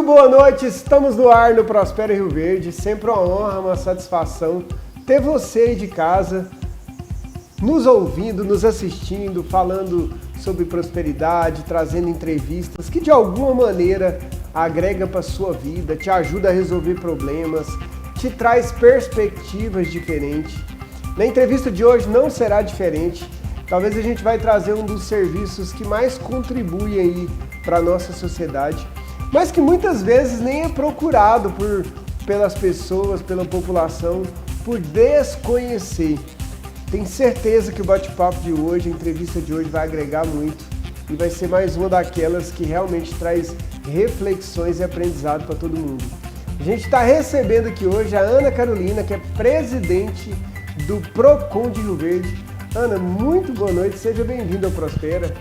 boa noite, estamos no ar no Prospera Rio Verde, sempre uma honra, uma satisfação ter você aí de casa, nos ouvindo, nos assistindo, falando sobre prosperidade, trazendo entrevistas que de alguma maneira agrega para a sua vida, te ajuda a resolver problemas, te traz perspectivas diferentes. Na entrevista de hoje não será diferente, talvez a gente vai trazer um dos serviços que mais contribuem aí para a nossa sociedade, mas que muitas vezes nem é procurado pelas pessoas, pela população, por desconhecer. Tenho certeza que o bate-papo de hoje, a entrevista de hoje vai agregar muito e vai ser mais uma daquelas que realmente traz reflexões e aprendizado para todo mundo. A gente está recebendo aqui hoje a Ana Carolina, que é presidente do Procon de Rio Verde. Ana, muito boa noite, seja bem-vinda ao Prospera.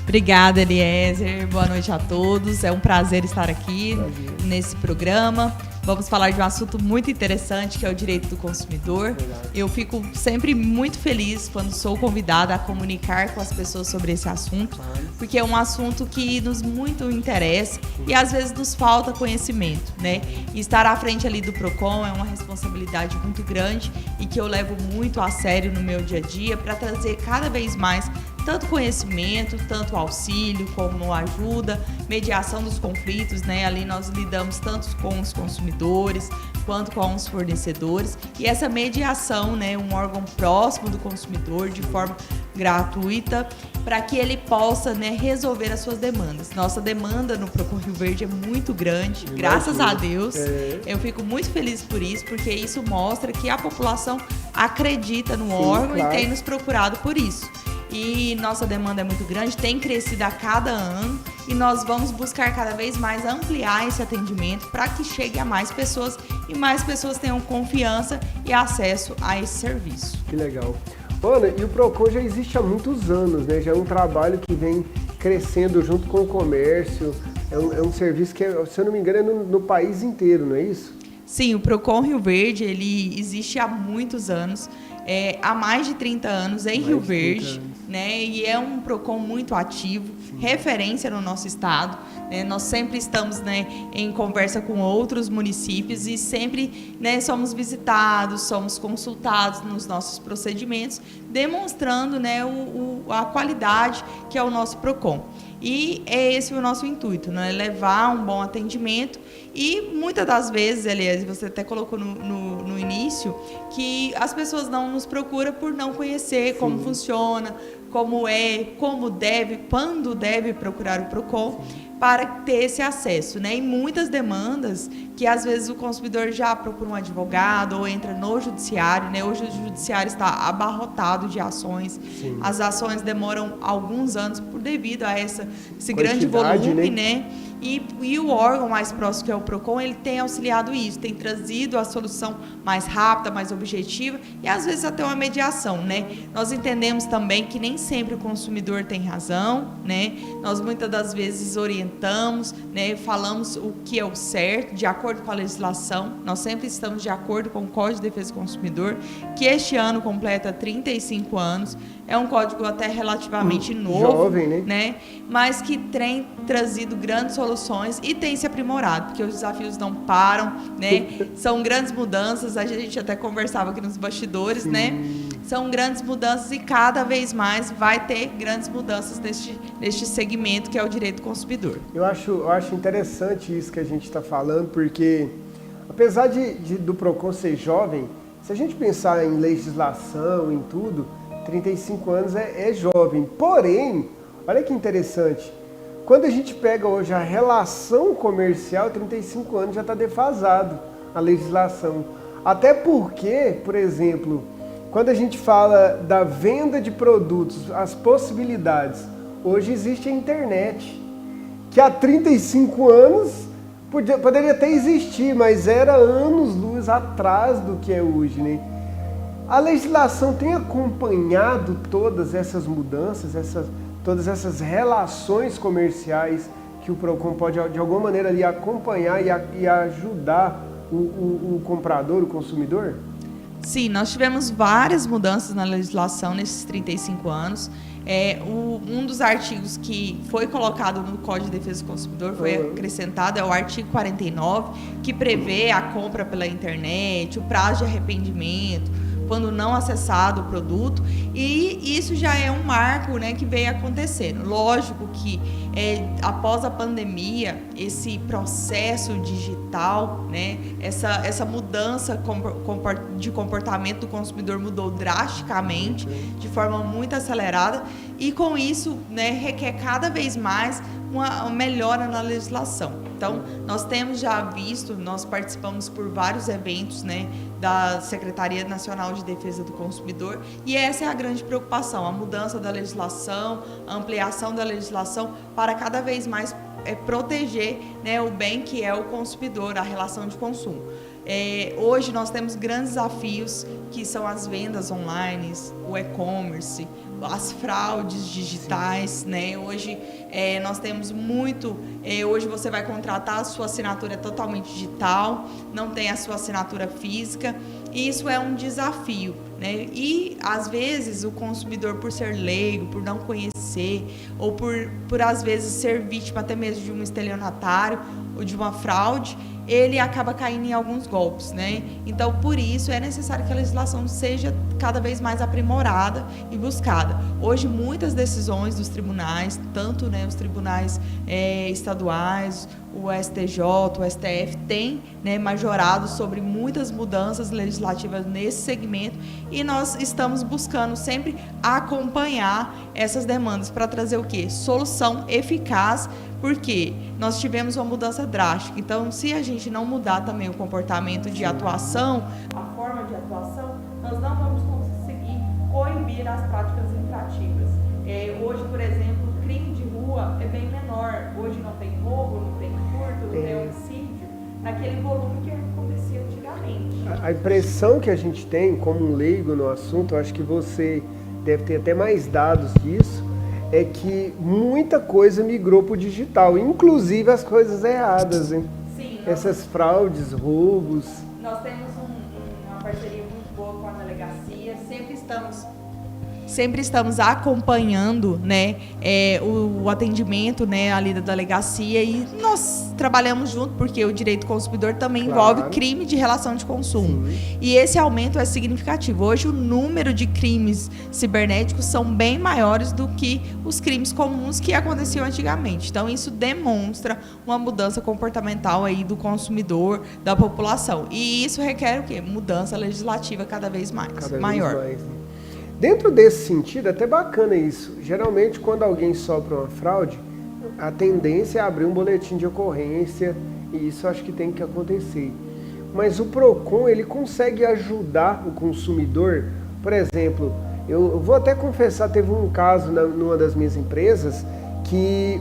Obrigada, Eliezer. Boa noite a todos. É um prazer estar aqui nesse programa. Vamos falar de um assunto muito interessante, que é o direito do consumidor. Eu fico sempre muito feliz quando sou convidada a comunicar com as pessoas sobre esse assunto, porque é um assunto que nos muito interessa e às vezes nos falta conhecimento, né? E estar à frente ali do Procon é uma responsabilidade muito grande e que eu levo muito a sério no meu dia a dia para trazer cada vez mais tanto conhecimento, tanto auxílio como ajuda, mediação dos conflitos, né? Ali nós lidamos tanto com os consumidores quanto com os fornecedores e essa mediação, né? Um órgão próximo do consumidor de forma gratuita para que ele possa, né, resolver as suas demandas. Nossa demanda no Procon Rio Verde é muito grande, graças a Deus. Eu fico muito feliz por isso, porque isso mostra que a população acredita no órgão e tem nos procurado por isso. E nossa demanda é muito grande, tem crescido a cada ano e nós vamos buscar cada vez mais ampliar esse atendimento para que chegue a mais pessoas e mais pessoas tenham confiança e acesso a esse serviço. Que legal. Ana, e o Procon já existe há muitos anos, né? Já é um trabalho que vem crescendo junto com o comércio, é um serviço que, se eu não me engano, é no país inteiro, não é isso? Sim, o Procon Rio Verde, ele existe há muitos anos, há mais de 30 anos em Rio Verde, né? E é um Procon muito ativo, referência no nosso estado, né? Nós sempre estamos, né, em conversa com outros municípios e sempre, né, somos visitados, somos consultados nos nossos procedimentos, demonstrando, né, a qualidade que é o nosso Procon. E é esse o nosso intuito, né? Levar um bom atendimento e muitas das vezes, aliás, você até colocou no início, que as pessoas não nos procuram por não conhecer como funciona, como é, como deve, quando deve procurar o Procon para ter esse acesso, né? E muitas demandas que às vezes o consumidor já procura um advogado ou entra no judiciário, né? Hoje o judiciário está abarrotado de ações. Sim. As ações demoram alguns anos devido a esse grande volume, né? E o órgão mais próximo, que é o Procon, ele tem auxiliado isso, tem trazido a solução mais rápida, mais objetiva e às vezes até uma mediação, né? Nós entendemos também que nem sempre o consumidor tem razão, né? Nós muitas das vezes orientamos, né? Falamos o que é o certo, de acordo com a legislação. Nós sempre estamos de acordo com o Código de Defesa do Consumidor, que este ano completa 35 anos. É um código até relativamente novo, jovem, né? Mas que tem trazido grandes soluções e tem se aprimorado, porque os desafios não param, né? São grandes mudanças, a gente até conversava aqui nos bastidores, né? São grandes mudanças e cada vez mais vai ter grandes mudanças neste segmento que é o direito do consumidor. Eu acho interessante isso que a gente está falando, porque apesar do Procon ser jovem, se a gente pensar em legislação, em tudo, 35 anos é jovem. Porém, olha que interessante, quando a gente pega hoje a relação comercial, 35 anos já está defasado a legislação. Até porque, por exemplo, quando a gente fala da venda de produtos, as possibilidades, hoje existe a internet, que há 35 anos poderia até existir, mas era anos-luz atrás do que é hoje, né? A legislação tem acompanhado todas essas mudanças, todas essas relações comerciais que o Procon pode, de alguma maneira, ali, acompanhar e ajudar o comprador, o consumidor? Sim, nós tivemos várias mudanças na legislação nesses 35 anos. Um dos artigos que foi colocado no Código de Defesa do Consumidor, foi acrescentado, é o artigo 49, que prevê a compra pela internet, o prazo de arrependimento, quando não acessado o produto, e isso já é um marco, né, que veio acontecendo. Lógico que após a pandemia, esse processo digital, né, essa mudança de comportamento do consumidor mudou drasticamente, de forma muito acelerada, e com isso, né, requer cada vez mais uma melhora na legislação. Então, nós temos já visto, nós participamos por vários eventos, né, da Secretaria Nacional de Defesa do Consumidor, e essa é a grande preocupação, a mudança da legislação, a ampliação da legislação para cada vez mais proteger, né, o bem que é o consumidor, a relação de consumo. Hoje nós temos grandes desafios, que são as vendas online, o e-commerce, as fraudes digitais, né? Hoje nós temos muito. Hoje você vai contratar, a sua assinatura é totalmente digital, não tem a sua assinatura física, e isso é um desafio, né? E às vezes o consumidor, por ser leigo, por não conhecer, ou por às vezes ser vítima até mesmo de um estelionatário ou de uma fraude, ele acaba caindo em alguns golpes, né? Então, por isso, é necessário que a legislação seja cada vez mais aprimorada e buscada. Hoje, muitas decisões dos tribunais, tanto, né, os tribunais estaduais, o STJ, o STF, têm, né, majorado sobre muitas mudanças legislativas nesse segmento, e nós estamos buscando sempre acompanhar essas demandas para trazer o quê? Solução eficaz, porque nós tivemos uma mudança drástica. Então, se a gente não mudar também o comportamento de atuação, a forma de atuação, nós não vamos conseguir coibir as práticas infrativas. Hoje, por exemplo, o crime de rua é bem menor. Hoje não tem roubo, não tem furto, não tem homicídio, naquele volume que acontecia antigamente. A impressão que a gente tem, como um leigo no assunto, eu acho que você deve ter até mais dados disso, é que muita coisa migrou para o digital, inclusive as coisas erradas, hein? Sim. Essas fraudes, roubos. Nós temos uma parceria muito boa com a delegacia, sempre estamos acompanhando, né, o atendimento, né, ali da delegacia, e nós trabalhamos junto, porque o direito do consumidor também envolve crime de relação de consumo. Sim. E esse aumento é significativo. Hoje o número de crimes cibernéticos são bem maiores do que os crimes comuns que aconteciam antigamente. Então isso demonstra uma mudança comportamental aí do consumidor, da população. E isso requer o quê? Mudança legislativa cada vez maior. Mais, né? Dentro desse sentido, é até bacana isso. Geralmente, quando alguém sofre uma fraude, a tendência é abrir um boletim de ocorrência, e isso acho que tem que acontecer. Mas o PROCON, ele consegue ajudar o consumidor. Por exemplo, eu vou até confessar, teve um caso numa das minhas empresas, que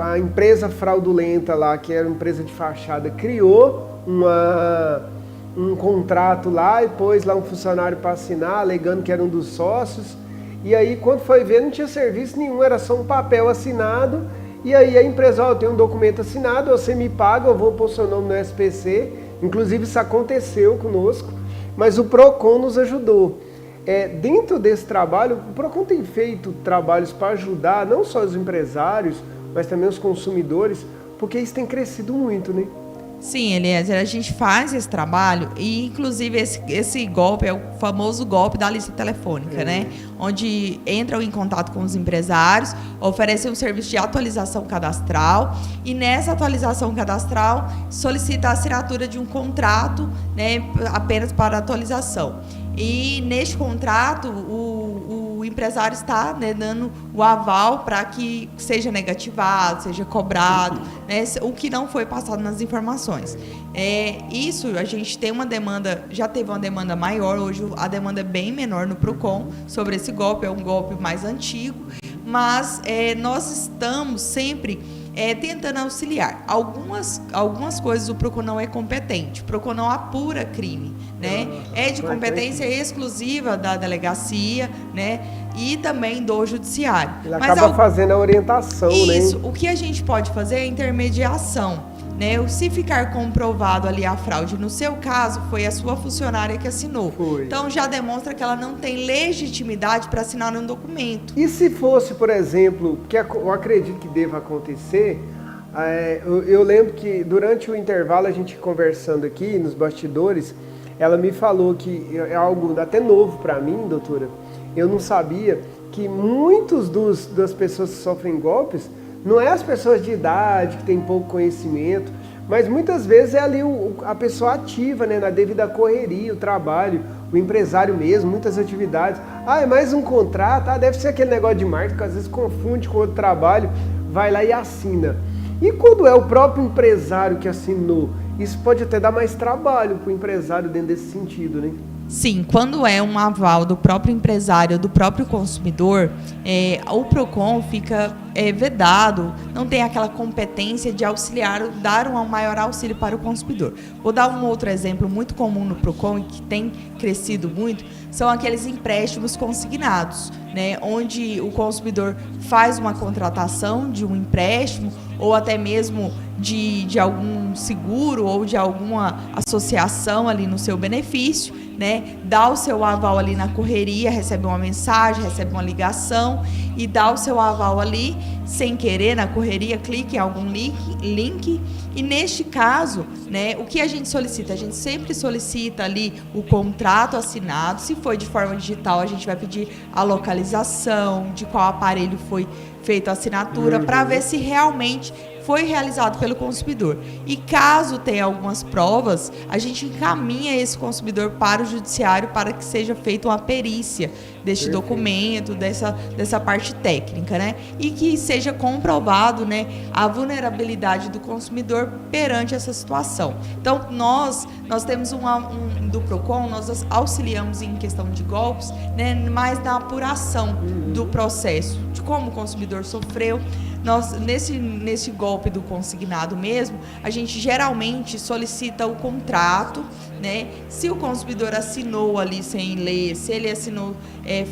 a empresa fraudulenta lá, que era uma empresa de fachada, criou um contrato lá e pôs lá um funcionário para assinar, alegando que era um dos sócios. E aí, quando foi ver, não tinha serviço nenhum, era só um papel assinado. E aí a empresa, eu tenho um documento assinado, você me paga, eu vou pôr seu nome no SPC. Inclusive, isso aconteceu conosco, mas o PROCON nos ajudou. Dentro desse trabalho, o PROCON tem feito trabalhos para ajudar não só os empresários, mas também os consumidores, porque isso tem crescido muito, né? Sim, Eliezer, a gente faz esse trabalho, e inclusive esse golpe é o famoso golpe da lista telefônica, né? Onde entram em contato com os empresários, oferecem um serviço de atualização cadastral, e nessa atualização cadastral solicita a assinatura de um contrato, né, apenas para atualização. E neste contrato, o empresário está, né, dando o aval para que seja negativado, seja cobrado, né, o que não foi passado nas informações. Isso, a gente tem uma demanda, já teve uma demanda maior, hoje a demanda é bem menor no PROCON sobre esse golpe, é um golpe mais antigo, mas nós estamos sempre tentando auxiliar. Algumas coisas o PROCON não é competente, o PROCON não apura crime, né? É de competência exclusiva da delegacia, né? E também do judiciário. Ele acaba fazendo a orientação, isso, né? O que a gente pode fazer é intermediação. né? Se ficar comprovado ali a fraude, no seu caso, foi a sua funcionária que assinou. Foi. Então, já demonstra que ela não tem legitimidade para assinar um documento. E se fosse, por exemplo, que eu acredito que deva acontecer, eu lembro que durante o intervalo, a gente conversando aqui nos bastidores, ela me falou que é algo até novo para mim, doutora. Eu não sabia que muitos das pessoas que sofrem golpes não é as pessoas de idade, que têm pouco conhecimento, mas muitas vezes é ali a pessoa ativa, né, na devida correria, o trabalho, o empresário mesmo, muitas atividades. É mais um contrato, deve ser aquele negócio de marketing, que às vezes confunde com outro trabalho, vai lá e assina. E quando é o próprio empresário que assinou, isso pode até dar mais trabalho para o empresário dentro desse sentido, né? Sim, quando é um aval do próprio empresário, do próprio consumidor, o PROCON fica vedado, não tem aquela competência de auxiliar, dar um maior auxílio para o consumidor. Vou dar um outro exemplo muito comum no PROCON e que tem crescido muito, são aqueles empréstimos consignados, né, onde o consumidor faz uma contratação de um empréstimo ou até mesmo de algum seguro ou de alguma associação ali no seu benefício, né? Dá o seu aval ali na correria, recebe uma mensagem, recebe uma ligação e dá o seu aval ali, sem querer, na correria, clique em algum link e neste caso, né, o que a gente solicita? A gente sempre solicita ali o contrato assinado, se for de forma digital, a gente vai pedir a localização, de qual aparelho foi feita a assinatura, para ver se realmente foi realizado pelo consumidor. E caso tenha algumas provas, a gente encaminha esse consumidor para o judiciário para que seja feita uma perícia deste documento, dessa parte técnica, né? E que seja comprovado, né, a vulnerabilidade do consumidor perante essa situação. Então, nós temos do PROCON, nós auxiliamos em questão de golpes, né, mais na apuração do processo, de como o consumidor sofreu. Nós, nesse golpe do consignado mesmo, a gente geralmente solicita o contrato, né? Se o consumidor assinou ali sem ler, se ele assinou,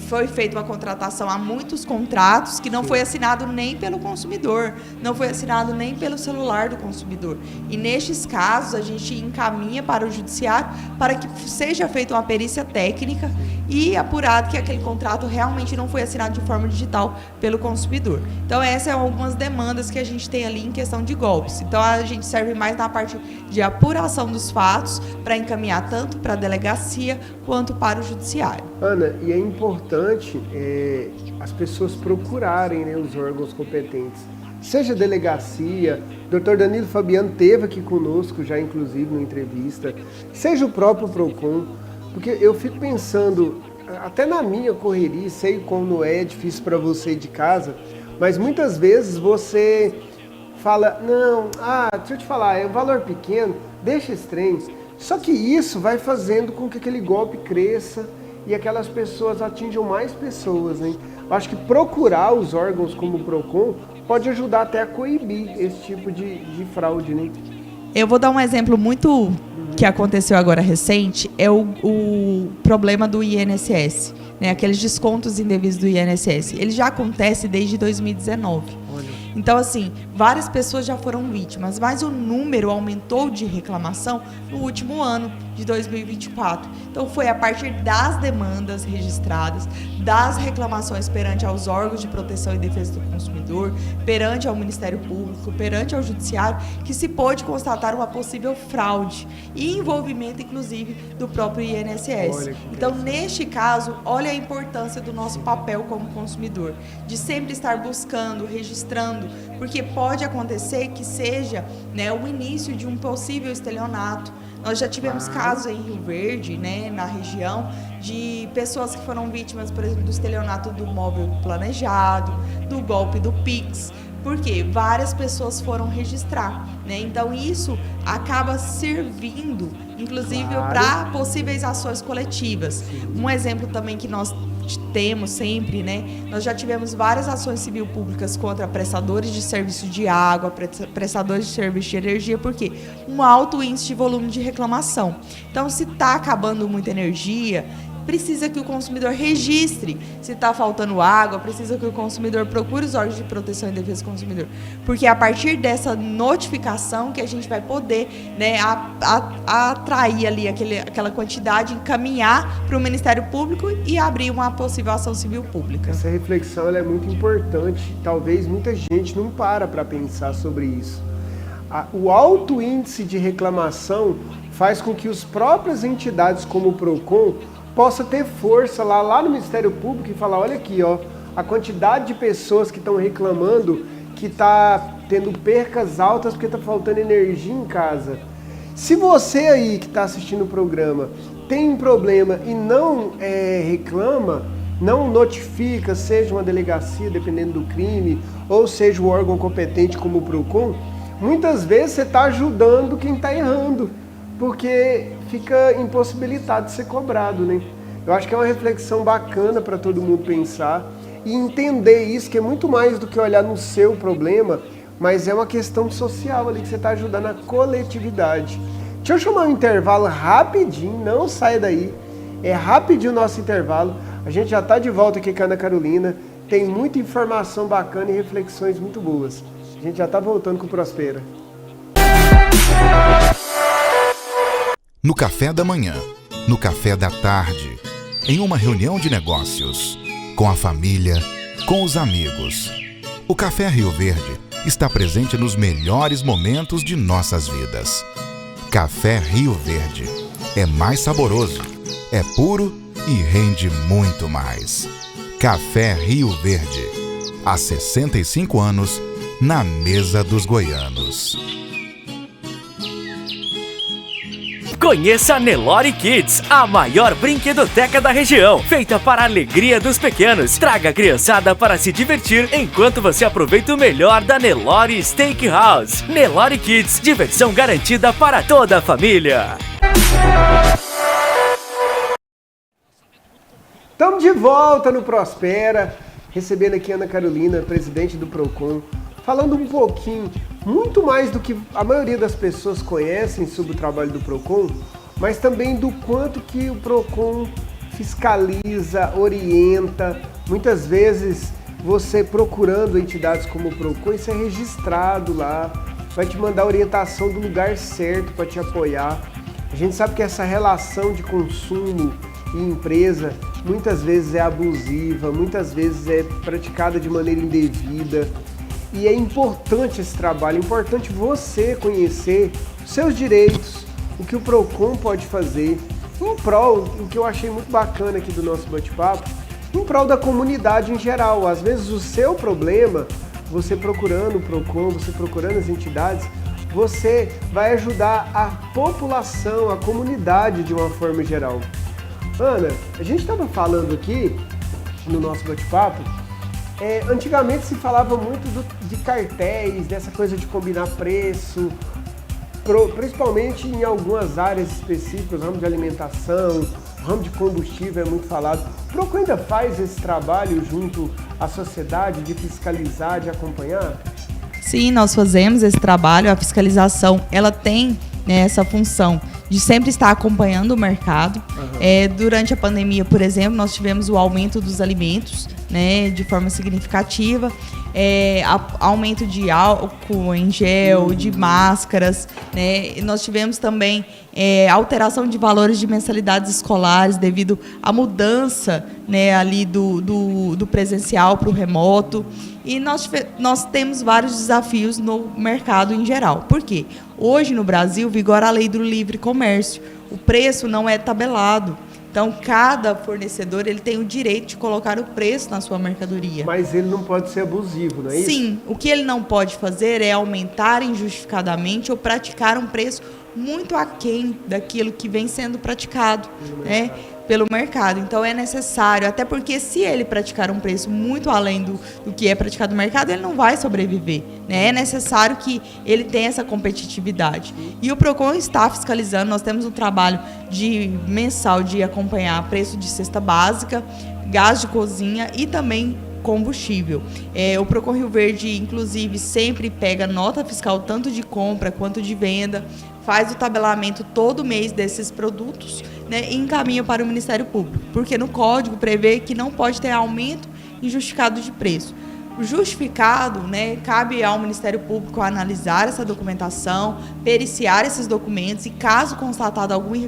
foi feita uma contratação, há muitos contratos que não foi assinado nem pelo consumidor, não foi assinado nem pelo celular do consumidor. E nestes casos, a gente encaminha para o judiciário para que seja feita uma perícia técnica e apurado que aquele contrato realmente não foi assinado de forma digital pelo consumidor. Então, essas são algumas demandas que a gente tem ali em questão de golpes. Então, a gente serve mais na parte de apuração dos fatos para encaminhar tanto para a delegacia quanto para o judiciário. Ana, e é importante as pessoas procurarem, né, os órgãos competentes. Seja delegacia, o Dr. Danilo Fabiano esteve aqui conosco já, inclusive, numa entrevista, seja o próprio PROCON, porque eu fico pensando, até na minha correria, sei como é difícil para você de casa, mas muitas vezes você fala, não, deixa eu te falar, é um valor pequeno, deixa esse trem. Só que isso vai fazendo com que aquele golpe cresça e aquelas pessoas atinjam mais pessoas, né? Eu acho que procurar os órgãos como o PROCON pode ajudar até a coibir esse tipo de fraude, né? Eu vou dar um exemplo muito que aconteceu agora recente, é o problema do INSS, né? Aqueles descontos indevidos do INSS. Ele já acontece desde 2019. Olha. Então, assim, várias pessoas já foram vítimas, mas o número aumentou de reclamação no último ano de 2024. Então, foi a partir das demandas registradas, das reclamações perante aos órgãos de proteção e defesa do consumidor, perante ao Ministério Público, perante ao Judiciário, que se pôde constatar uma possível fraude e envolvimento, inclusive, do próprio INSS. Então, neste caso, olha a importância do nosso papel como consumidor, de sempre estar buscando, registrando, porque pode acontecer que seja, né, o início de um possível estelionato. Nós já tivemos casos em Rio Verde, né, na região, de pessoas que foram vítimas, por exemplo, do estelionato do móvel planejado, do golpe do Pix, porque várias pessoas foram registrar, né? Então isso acaba servindo, inclusive, para possíveis ações coletivas. Um exemplo também que nós temos sempre, né? Nós já tivemos várias ações civil públicas contra prestadores de serviço de água, prestadores de serviço de energia, porque um alto índice de volume de reclamação. Então, se está acabando muita energia, precisa que o consumidor registre se está faltando água, precisa que o consumidor procure os órgãos de proteção e defesa do consumidor. Porque é a partir dessa notificação que a gente vai poder, né, atrair ali aquela quantidade, encaminhar para o Ministério Público e abrir uma possível ação civil pública. Essa reflexão ela é muito importante. Talvez muita gente não para pensar sobre isso. O alto índice de reclamação faz com que as próprias entidades como o PROCON possa ter força lá no Ministério Público e falar, olha aqui, ó, a quantidade de pessoas que estão reclamando que está tendo percas altas porque está faltando energia em casa. Se você aí que está assistindo o programa tem um problema e não reclama, não notifica, seja uma delegacia, dependendo do crime, ou seja um órgão competente como o PROCON, muitas vezes você está ajudando quem está errando, porque fica impossibilitado de ser cobrado, né? Eu acho que é uma reflexão bacana para todo mundo pensar e entender isso, que é muito mais do que olhar no seu problema, mas é uma questão social ali que você está ajudando a coletividade. Deixa eu chamar um intervalo rapidinho, não saia daí, é rapidinho o nosso intervalo. A gente já está de volta aqui com a Ana Carolina, tem muita informação bacana e reflexões muito boas. A gente já está voltando com o Prospera. No café da manhã, no café da tarde, em uma reunião de negócios, com a família, com os amigos. O Café Rio Verde está presente nos melhores momentos de nossas vidas. Café Rio Verde é mais saboroso, é puro e rende muito mais. Café Rio Verde, há 65 anos, na mesa dos goianos. Conheça a Nelore Kids, a maior brinquedoteca da região, feita para a alegria dos pequenos. Traga a criançada para se divertir enquanto você aproveita o melhor da Nelore Steakhouse. Nelore Kids, diversão garantida para toda a família. Estamos de volta no Prospera, recebendo aqui a Ana Carolina, presidente do PROCON, falando um pouquinho, muito mais do que a maioria das pessoas conhecem sobre o trabalho do PROCON, mas também do quanto que o PROCON fiscaliza, orienta. Muitas vezes você procurando entidades como o PROCON, isso é registrado lá, vai te mandar orientação do lugar certo para te apoiar. A gente sabe que essa relação de consumo e empresa muitas vezes é abusiva, muitas vezes é praticada de maneira indevida. E é importante esse trabalho, é importante você conhecer os seus direitos, o que o PROCON pode fazer, em prol, o que eu achei muito bacana aqui do nosso bate-papo, em prol da comunidade em geral. Às vezes o seu problema, você procurando o PROCON, você procurando as entidades, você vai ajudar a população, a comunidade de uma forma geral. Ana, a gente estava falando aqui no nosso bate-papo, antigamente se falava muito de cartéis, dessa coisa de combinar preço, principalmente em algumas áreas específicas, ramo de alimentação, ramo de combustível é muito falado. O PROCON ainda faz esse trabalho junto à sociedade de fiscalizar, de acompanhar? Sim, nós fazemos esse trabalho, a fiscalização, ela tem, né, essa função de sempre estar acompanhando o mercado. Durante a pandemia, por exemplo, nós tivemos o aumento dos alimentos, né, de forma significativa, aumento de álcool em gel, de máscaras, né, e nós tivemos também alteração de valores de mensalidades escolares devido à mudança, né, ali do presencial para o remoto. E nós temos vários desafios no mercado em geral. Por quê? Hoje no Brasil vigora a lei do livre comércio. O preço não é tabelado. Então, cada fornecedor ele tem o direito de colocar o preço na sua mercadoria. Mas ele não pode ser abusivo, não é isso? Sim, o que ele não pode fazer é aumentar injustificadamente ou praticar um preço muito aquém daquilo que vem sendo praticado, né, pelo mercado. Então é necessário, até porque se ele praticar um preço muito além do que é praticado no mercado, ele não vai sobreviver, né? É necessário que ele tenha essa competitividade. E o PROCON está fiscalizando, nós temos um trabalho mensal de acompanhar preço de cesta básica, gás de cozinha e também combustível. O PROCON Rio Verde, inclusive, sempre pega nota fiscal tanto de compra quanto de venda faz o tabelamento todo mês desses produtos, né, e encaminha para o Ministério Público, porque no código prevê que não pode ter aumento injustificado de preço. O justificado, né, cabe ao Ministério Público analisar essa documentação, periciar esses documentos e, caso constatada alguma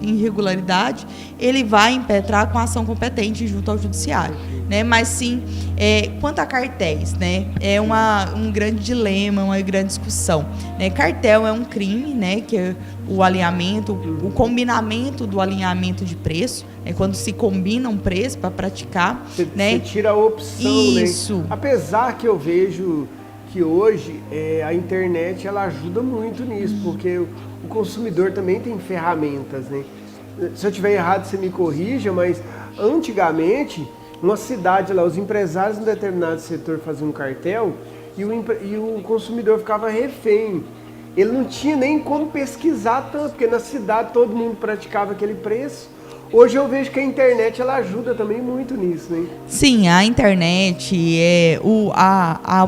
irregularidade, ele vai impetrar com a ação competente junto ao Judiciário. Né? Mas sim, quanto a cartéis, né, é um grande dilema, uma grande discussão. Né? Cartel é um crime, né, que é o alinhamento, o combinamento do alinhamento de preço, quando se combina um preço para praticar. Você tira a opção. Isso. Né? Apesar que eu vejo que hoje a internet ela ajuda muito nisso, porque o consumidor também tem ferramentas. Né? Se eu estiver errado, você me corrija, mas antigamente, uma cidade lá, os empresários em determinado setor faziam um cartel e o consumidor ficava refém. Ele não tinha nem como pesquisar tanto, porque na cidade todo mundo praticava aquele preço. Hoje eu vejo que a internet ela ajuda também muito nisso, né? Sim, a internet, o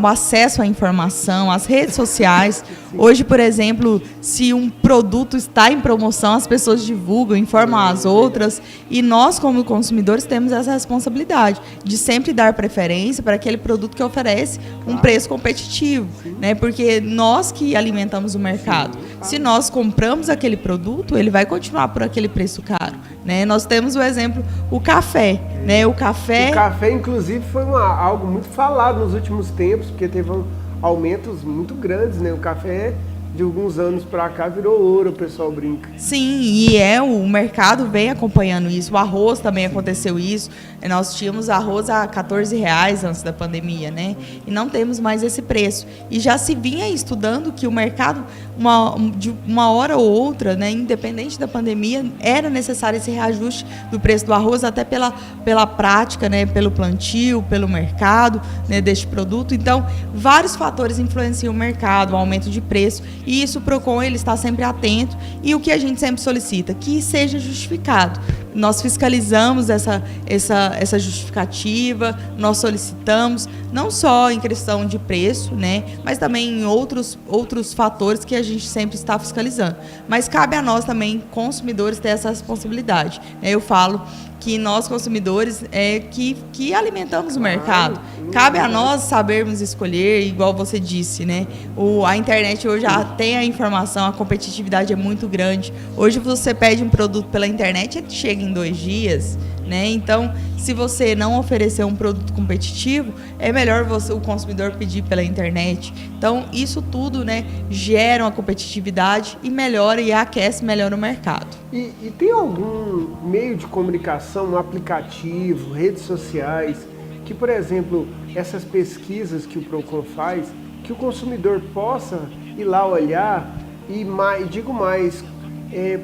acesso à informação, as redes sociais. Hoje, por exemplo, se um produto está em promoção, as pessoas divulgam, informam as outras. E nós, como consumidores, temos essa responsabilidade de sempre dar preferência para aquele produto que oferece um preço competitivo. Né? Porque nós que alimentamos o mercado. Se nós compramos aquele produto, ele vai continuar por aquele preço caro. Né? Nós temos o exemplo, o café. Né? O café, inclusive, foi algo muito falado nos últimos tempos, porque teve aumentos muito grandes. Né? O café, de alguns anos para cá, virou ouro, o pessoal brinca. Sim, e o mercado vem acompanhando isso. O arroz também aconteceu isso. Nós tínhamos arroz a R$14 antes da pandemia, né? E não temos mais esse preço. E já se vinha estudando que o mercado, de uma hora ou outra, né, independente da pandemia, era necessário esse reajuste do preço do arroz, até pela prática, né, pelo plantio, pelo mercado, né, deste produto. Então, vários fatores influenciam o mercado, o aumento de preço. E isso o PROCON ele está sempre atento. E o que a gente sempre solicita? Que seja justificado. Nós fiscalizamos essa justificativa, nós solicitamos, não só em questão de preço, né, mas também em outros fatores que a gente sempre está fiscalizando. Mas cabe a nós também, consumidores, ter essa responsabilidade. Eu falo que nós, consumidores, que alimentamos o mercado. Cabe a nós sabermos escolher, igual você disse, né? A internet hoje já tem a informação, a competitividade é muito grande. Hoje você pede um produto pela internet, ele chega em 2 dias, né? Então, se você não oferecer um produto competitivo, é melhor o consumidor pedir pela internet. Então, isso tudo, né, gera uma competitividade e melhora e aquece melhor o mercado. E tem algum meio de comunicação, um aplicativo, redes sociais, que, por exemplo, essas pesquisas que o PROCON faz, que o consumidor possa ir lá olhar e digo mais,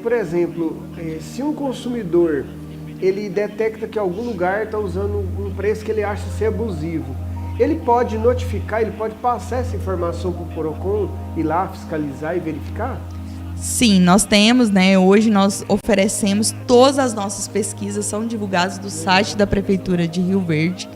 por exemplo, se um consumidor ele detecta que algum lugar está usando um preço que ele acha ser abusivo, ele pode notificar, ele pode passar essa informação para o PROCON, ir lá fiscalizar e verificar? Sim, nós temos, né? Hoje nós oferecemos, todas as nossas pesquisas são divulgadas do site da Prefeitura de Rio Verde.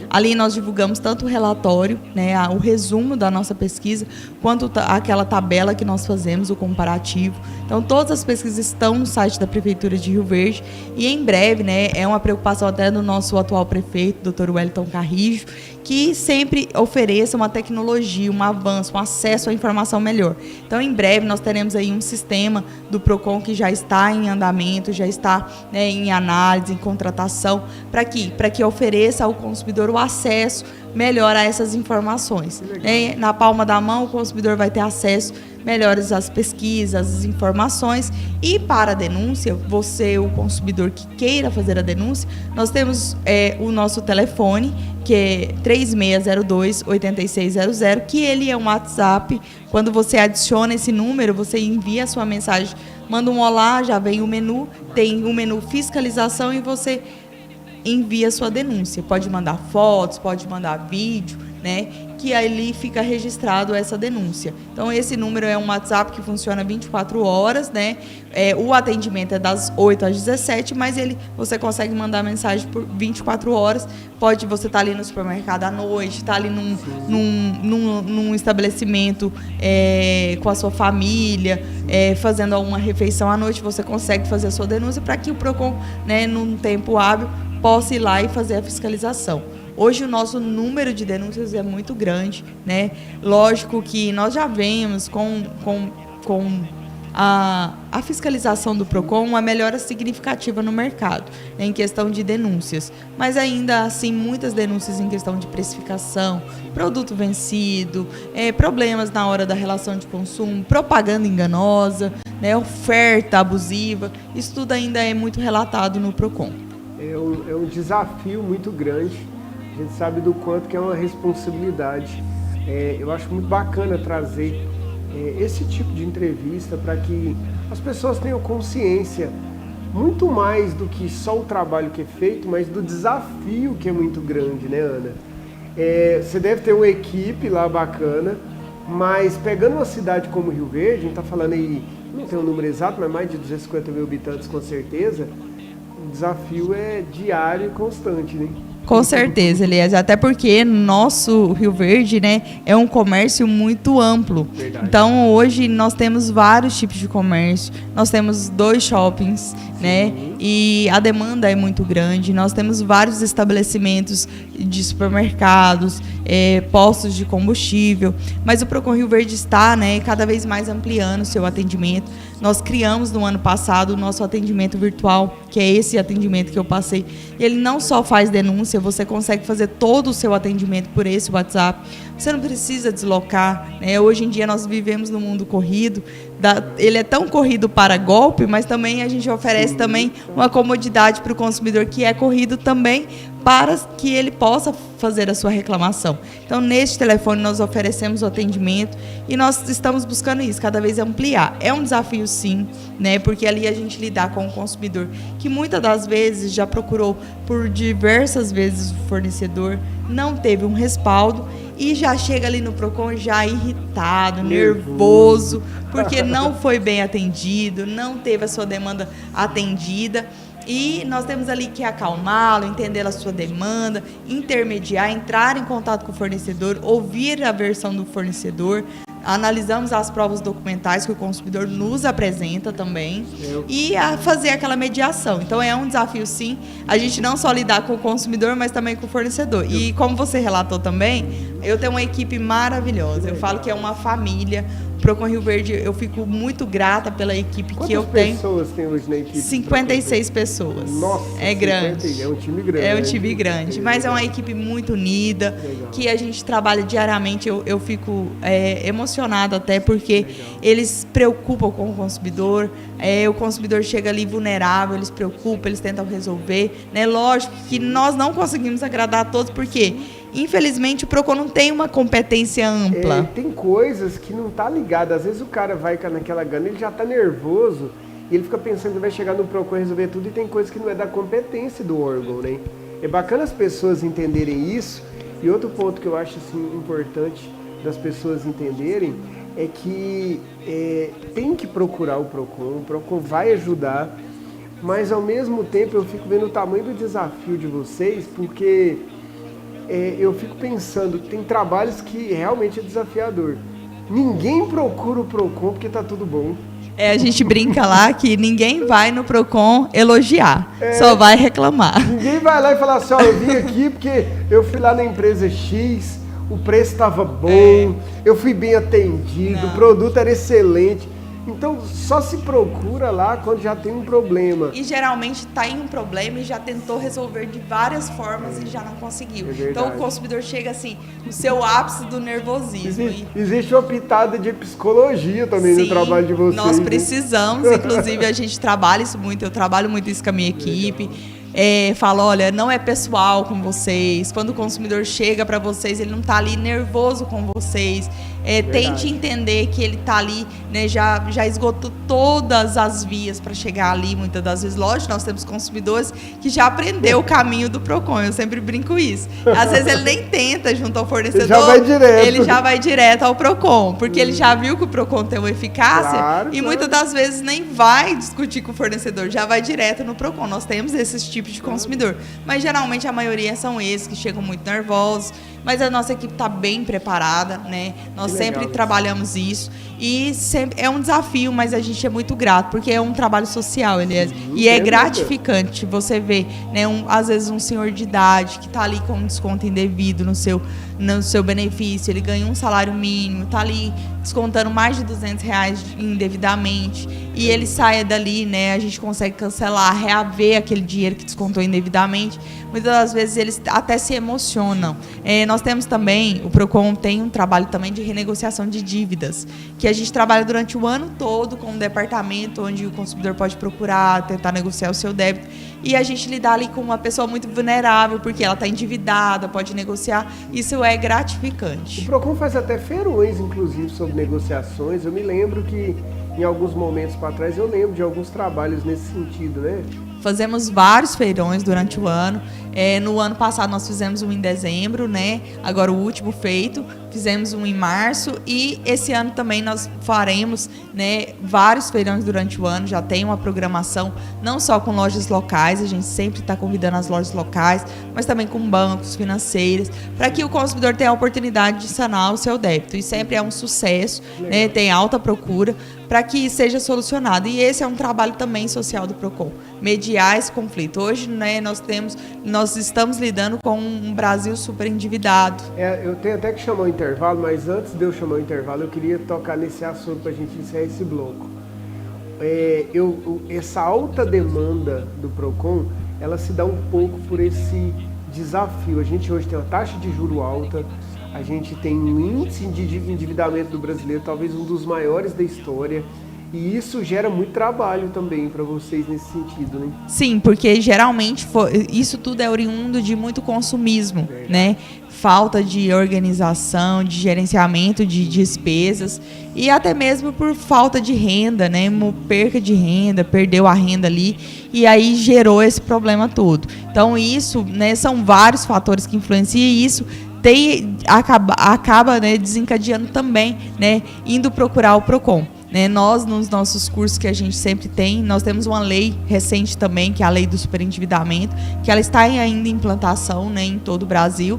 Ali nós divulgamos tanto o relatório, né, o resumo da nossa pesquisa, quanto aquela tabela que nós fazemos, o comparativo. Então, todas as pesquisas estão no site da Prefeitura de Rio Verde e em breve, né, é uma preocupação até do nosso atual prefeito, Dr. Wellington Carrijo, que sempre ofereça uma tecnologia, um avanço, um acesso à informação melhor. Então, em breve, nós teremos aí um sistema do PROCON que já está em andamento, já está, né, em análise, em contratação, para que ofereça ao consumidor o acesso melhor a essas informações. Na palma da mão, o consumidor vai ter acesso melhores às pesquisas, às informações. E para a denúncia, você, o consumidor que queira fazer a denúncia, nós temos o nosso telefone, que é 3602-8600, que ele é um WhatsApp. Quando você adiciona esse número, você envia a sua mensagem, manda um olá, já vem o menu, tem o menu fiscalização e você envia a sua denúncia. Pode mandar fotos, pode mandar vídeo, né? Que ali fica registrado essa denúncia. Então, esse número é um WhatsApp que funciona 24 horas, né? O atendimento é das 8 às 17, mas você consegue mandar mensagem por 24 horas. Você estar ali no supermercado à noite, estar ali num estabelecimento com a sua família, fazendo alguma refeição à noite, você consegue fazer a sua denúncia para que o PROCON, né, num tempo hábil, possa ir lá e fazer a fiscalização. Hoje o nosso número de denúncias é muito grande, né? Lógico que nós já vemos com a fiscalização do PROCON uma melhora significativa no mercado, né, em questão de denúncias. Mas ainda assim, muitas denúncias em questão de precificação, produto vencido, problemas na hora da relação de consumo, propaganda enganosa, né, oferta abusiva, isso tudo ainda é muito relatado no PROCON. É um desafio muito grande. A gente sabe do quanto que é uma responsabilidade. Eu acho muito bacana trazer esse tipo de entrevista para que as pessoas tenham consciência muito mais do que só o trabalho que é feito, mas do desafio que é muito grande, né, Ana? Você deve ter uma equipe lá bacana, mas pegando uma cidade como Rio Verde, a gente está falando aí, não tem um número exato, mas mais de 250 mil habitantes com certeza, o desafio é diário e constante, né? Com certeza, Elias, até porque nosso Rio Verde, né, é um comércio muito amplo. Verdade. Então, hoje nós temos vários tipos de comércio, nós temos 2 shoppings, né, e a demanda é muito grande. Nós temos vários estabelecimentos de supermercados, postos de combustível, mas o PROCON Rio Verde está, né, cada vez mais ampliando o seu atendimento. Nós criamos no ano passado o nosso atendimento virtual, que é esse atendimento que eu passei. Ele não só faz denúncia, você consegue fazer todo o seu atendimento por esse WhatsApp. Você não precisa deslocar, né? Hoje em dia nós vivemos no mundo corrido. Ele é tão corrido para golpe, mas também a gente oferece também uma comodidade para o consumidor que é corrido também para que ele possa fazer a sua reclamação. Então, neste telefone, nós oferecemos o atendimento e nós estamos buscando isso, cada vez ampliar. É um desafio, sim, né? Porque ali a gente lidar com o consumidor que muitas das vezes já procurou por diversas vezes o fornecedor, não teve um respaldo e já chega ali no PROCON já irritado, nervoso, porque não foi bem atendido, não teve a sua demanda atendida. E nós temos ali que acalmá-lo, entender a sua demanda, intermediar, entrar em contato com o fornecedor, ouvir a versão do fornecedor, analisamos as provas documentais que o consumidor nos apresenta também e fazer aquela mediação. Então é um desafio, sim, a gente não só lidar com o consumidor, mas também com o fornecedor. E como você relatou também, eu tenho uma equipe maravilhosa, eu falo que é uma família. PROCON Rio Verde, eu fico muito grata pela equipe que eu tenho. Quantas pessoas tem hoje na equipe? 56 pessoas. Nossa, é grande. 50, é um time grande. É um time grande, mas é uma equipe muito unida, que a gente trabalha diariamente. Eu fico emocionada até porque eles preocupam com o consumidor. O consumidor chega ali vulnerável, eles preocupam, eles tentam resolver. Né? Lógico que nós não conseguimos agradar a todos, porque infelizmente o PROCON não tem uma competência ampla. Tem coisas que não tá ligado. Às vezes o cara vai naquela gana, ele já tá nervoso e ele fica pensando que vai chegar no PROCON e resolver tudo, e tem coisas que não é da competência do órgão, né? É bacana as pessoas entenderem isso. E outro ponto que eu acho assim, importante das pessoas entenderem é que tem que procurar o PROCON vai ajudar, mas ao mesmo tempo eu fico vendo o tamanho do desafio de vocês, porque eu fico pensando que tem trabalhos que realmente é desafiador. Ninguém procura o PROCON porque tá tudo bom. A gente brinca lá que ninguém vai no PROCON elogiar, só vai reclamar. Ninguém vai lá e fala assim, eu vim aqui porque eu fui lá na empresa X, o preço estava bom, eu fui bem atendido, o produto era excelente. Então, só se procura lá quando já tem um problema. E geralmente está em um problema e já tentou resolver de várias formas e já não conseguiu. Então, o consumidor chega assim, no seu ápice do nervosismo. Existe uma pitada de psicologia também no trabalho de vocês. Nós precisamos, inclusive a gente trabalha isso muito, eu trabalho muito isso com a minha equipe. Fala, olha, não é pessoal com vocês. Quando o consumidor chega para vocês, ele não está ali nervoso com vocês. Tente entender que ele está ali, né, já esgotou todas as vias para chegar ali, muitas das vezes. Lógico, nós temos consumidores que já aprendeu o caminho do PROCON, eu sempre brinco isso. Às vezes ele nem tenta junto ao fornecedor, ele já vai direto ao PROCON, porque ele já viu que o PROCON tem uma eficácia e muitas das vezes nem vai discutir com o fornecedor, já vai direto no PROCON. Nós temos esses tipos de consumidor, mas geralmente a maioria são esses que chegam muito nervosos, mas a nossa equipe está bem preparada, né? Nós sempre trabalhamos isso e sempre é um desafio, mas a gente é muito grato, porque é um trabalho social, Elias, e é gratificante você ver, né, às vezes um senhor de idade que está ali com um desconto indevido no seu benefício, ele ganha um salário mínimo, está ali descontando mais de R$200 indevidamente, e ele saia dali, né, a gente consegue cancelar, reaver aquele dinheiro que descontou indevidamente. Muitas das vezes eles até se emocionam. Nós temos também, o PROCON tem um trabalho também de renegociação de dívidas, que a gente trabalha durante o ano todo com um departamento onde o consumidor pode procurar, tentar negociar o seu débito, e a gente lidar ali com uma pessoa muito vulnerável, porque ela está endividada, pode negociar, isso é gratificante. O PROCON faz até feirões, inclusive, sobre negociações. Eu me lembro que, em alguns momentos para trás, eu lembro de alguns trabalhos nesse sentido, né? Fazemos vários feirões durante o ano. No ano passado nós fizemos um em dezembro, né? Agora o último feito, fizemos um em março, e esse ano também nós faremos, né, vários feirões durante o ano. Já tem uma programação não só com lojas locais, a gente sempre está convidando as lojas locais, mas também com bancos, financeiras, para que o consumidor tenha a oportunidade de sanar o seu débito. E sempre é um sucesso, né? Tem alta procura para que seja solucionado. E esse é um trabalho também social do PROCON, mediar esse conflito. Hoje, né, nós estamos lidando com um Brasil super endividado. Eu tenho até que chamar o intervalo, mas antes de eu chamar o intervalo, eu queria tocar nesse assunto para a gente encerrar esse bloco. Essa alta demanda do PROCON, ela se dá um pouco por esse desafio. A gente hoje tem uma taxa de juro alta, a gente tem um índice de endividamento do brasileiro, talvez um dos maiores da história. E isso gera muito trabalho também para vocês nesse sentido, né? Sim, porque geralmente isso tudo é oriundo de muito consumismo, né? Falta de organização, de gerenciamento de despesas e até mesmo por falta de renda, né? Perca de renda, perdeu a renda ali e aí gerou esse problema todo. Então isso, né, são vários fatores que influenciam e isso acaba, né, desencadeando também, né, indo procurar o PROCON. Nós, nos nossos cursos que a gente sempre tem, nós temos uma lei recente também, que é a lei do superendividamento, que ela está ainda em implantação, né, em todo o Brasil,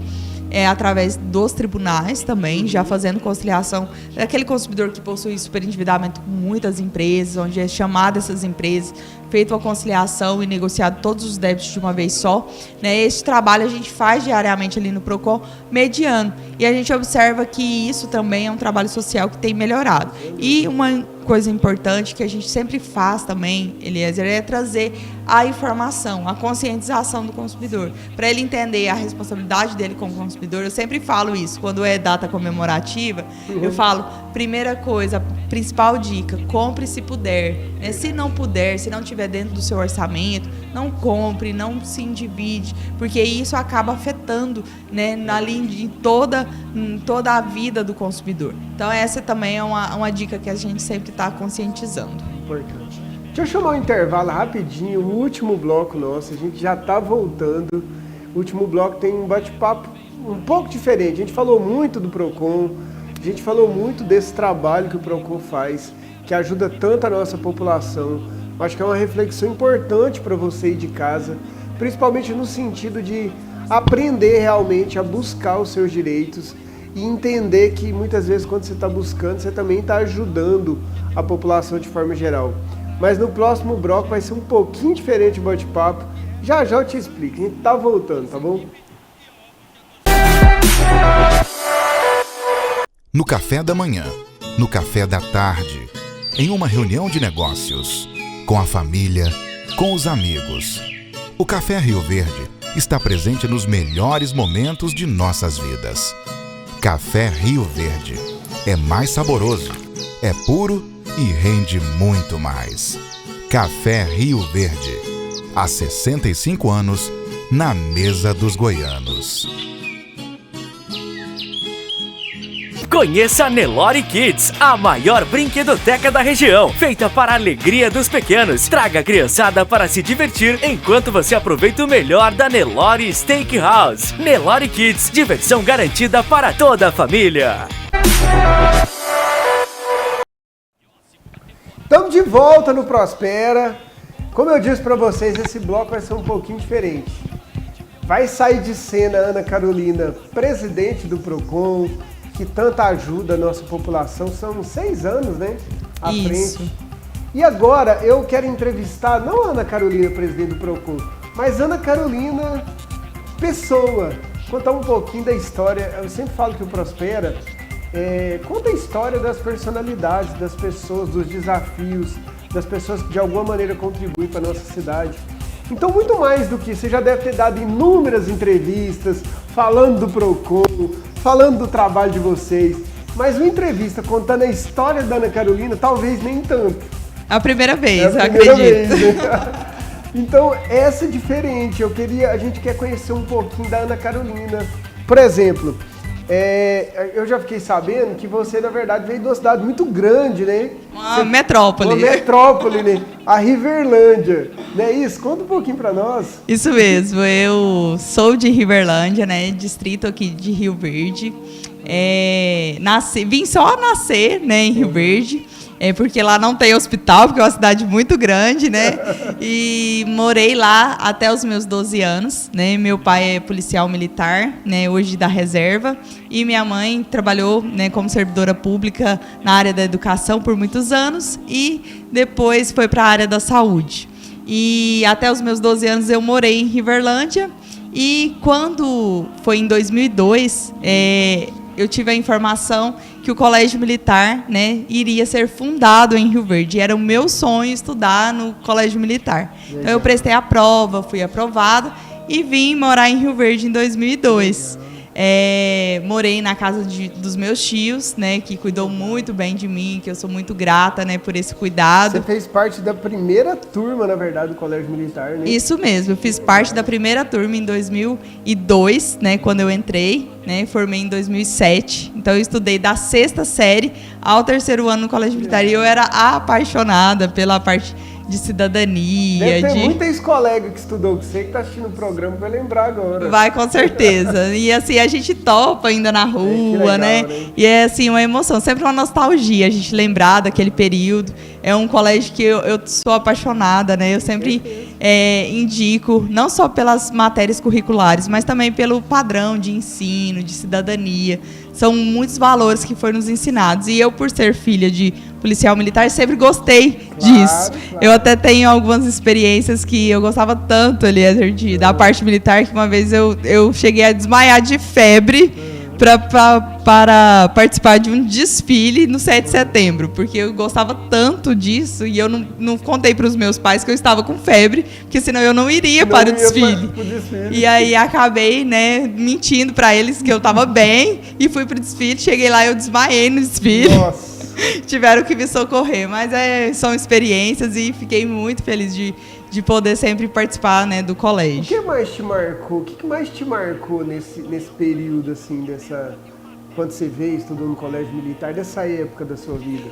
através dos tribunais também, já fazendo conciliação daquele consumidor que possui superendividamento com muitas empresas, onde é chamado essas empresas, feito a conciliação e negociado todos os débitos de uma vez só, né? Esse trabalho a gente faz diariamente ali no PROCON, mediando, e a gente observa que isso também é um trabalho social que tem melhorado. E uma coisa importante que a gente sempre faz também, Eliezer, é trazer a informação, a conscientização do consumidor, para ele entender a responsabilidade dele como consumidor. Eu sempre falo isso, quando é data comemorativa, eu falo, primeira coisa, principal dica, compre se puder, né? Se não puder, se não tiver dentro do seu orçamento, não compre, não se endivide, porque isso acaba afetando, né, em toda a vida do consumidor. Então essa também é uma dica que a gente sempre está conscientizando. Importante. Deixa eu chamar o intervalo rapidinho, o último bloco nosso, a gente já está voltando. O último bloco tem um bate-papo um pouco diferente. A gente falou muito do PROCON, a gente falou muito desse trabalho que o PROCON faz, que ajuda tanto a nossa população. Acho que é uma reflexão importante para você ir de casa, principalmente no sentido de aprender realmente a buscar os seus direitos e entender que muitas vezes quando você está buscando, você também está ajudando a população de forma geral. Mas no próximo bloco vai ser um pouquinho diferente o bate-papo. Já já eu te explico, a gente tá voltando, tá bom? No café da manhã, no café da tarde, em uma reunião de negócios, com a família, com os amigos. O Café Rio Verde está presente nos melhores momentos de nossas vidas. Café Rio Verde é mais saboroso, é puro e rende muito mais. Café Rio Verde, há 65 anos, na mesa dos goianos. Conheça a Nelore Kids, a maior brinquedoteca da região, feita para a alegria dos pequenos. Traga a criançada para se divertir enquanto você aproveita o melhor da Nelore Steakhouse. Nelore Kids, diversão garantida para toda a família. Estamos de volta no Prospera. Como eu disse para vocês, esse bloco vai ser um pouquinho diferente. Vai sair de cena a Ana Carolina, presidente do PROCON, que tanta ajuda a nossa população. São 6 anos, né? À frente. E agora eu quero entrevistar, não a Ana Carolina, presidente do PROCON, mas Ana Carolina, pessoa. Contar um pouquinho da história. Eu sempre falo que o Prospera conta a história das personalidades, das pessoas, dos desafios, das pessoas que de alguma maneira contribuem para a nossa cidade. Então, muito mais do que você já deve ter dado inúmeras entrevistas, falando do PROCON, falando do trabalho de vocês, mas uma entrevista contando a história da Ana Carolina, talvez nem tanto. A primeira vez, eu acredito. Vez, né? Então, essa é diferente. A gente quer conhecer um pouquinho da Ana Carolina. Por exemplo, eu já fiquei sabendo que você, na verdade, veio de uma cidade muito grande, né? Uma metrópole. Uma metrópole, né? A Riverlândia. Não é isso? Conta um pouquinho pra nós. Isso mesmo. Eu sou de Riverlândia, né? Distrito aqui de Rio Verde. Vim só nascer, né, em Rio Verde. Porque lá não tem hospital, porque é uma cidade muito grande, né? E morei lá até os meus 12 anos, né? Meu pai é policial militar, né? Hoje da reserva. E minha mãe trabalhou, né, como servidora pública na área da educação por muitos anos e depois foi para a área da saúde. E até os meus 12 anos eu morei em Riverlândia. E quando foi em 2002, eu tive a informação que o Colégio Militar, né, iria ser fundado em Rio Verde. Era o meu sonho estudar no Colégio Militar. Legal. Então eu prestei a prova, fui aprovada e vim morar em Rio Verde em 2002. Morei na casa dos meus tios, né, que cuidou muito bem de mim, que eu sou muito grata, né, por esse cuidado. Você fez parte da primeira turma, na verdade, do Colégio Militar, né? Isso mesmo, eu fiz parte da primeira turma em 2002, né, quando eu entrei, né, formei em 2007. Então eu estudei da 6ª série ao 3º ano no Colégio Militar e eu era apaixonada pela parte de cidadania. Deve ter muita ex-colega que estudou com você que está assistindo o programa, vai lembrar agora. Vai, com certeza. E assim, a gente topa ainda na rua, legal, né? E é assim, uma emoção, sempre uma nostalgia, a gente lembrar daquele período. É um colégio que eu sou apaixonada, né? Eu sempre indico, não só pelas matérias curriculares, mas também pelo padrão de ensino, de cidadania. São muitos valores que foram nos ensinados. E eu, por ser filha de policial militar, sempre gostei disso. Claro. Eu até tenho algumas experiências que eu gostava tanto, Eliezer, da parte militar, que uma vez eu cheguei a desmaiar de febre para participar de um desfile no 7 de setembro, porque eu gostava tanto disso e eu não contei para os meus pais que eu estava com febre, porque senão eu não iria para o desfile. E aí acabei, né, mentindo para eles que eu estava bem e fui para o desfile, cheguei lá e eu desmaiei no desfile. Nossa. Tiveram que me socorrer, mas são experiências e fiquei muito feliz de poder sempre participar, né, do colégio. O que mais te marcou? O que mais te marcou nesse período, assim, quando você veio, estudou no Colégio Militar, dessa época da sua vida?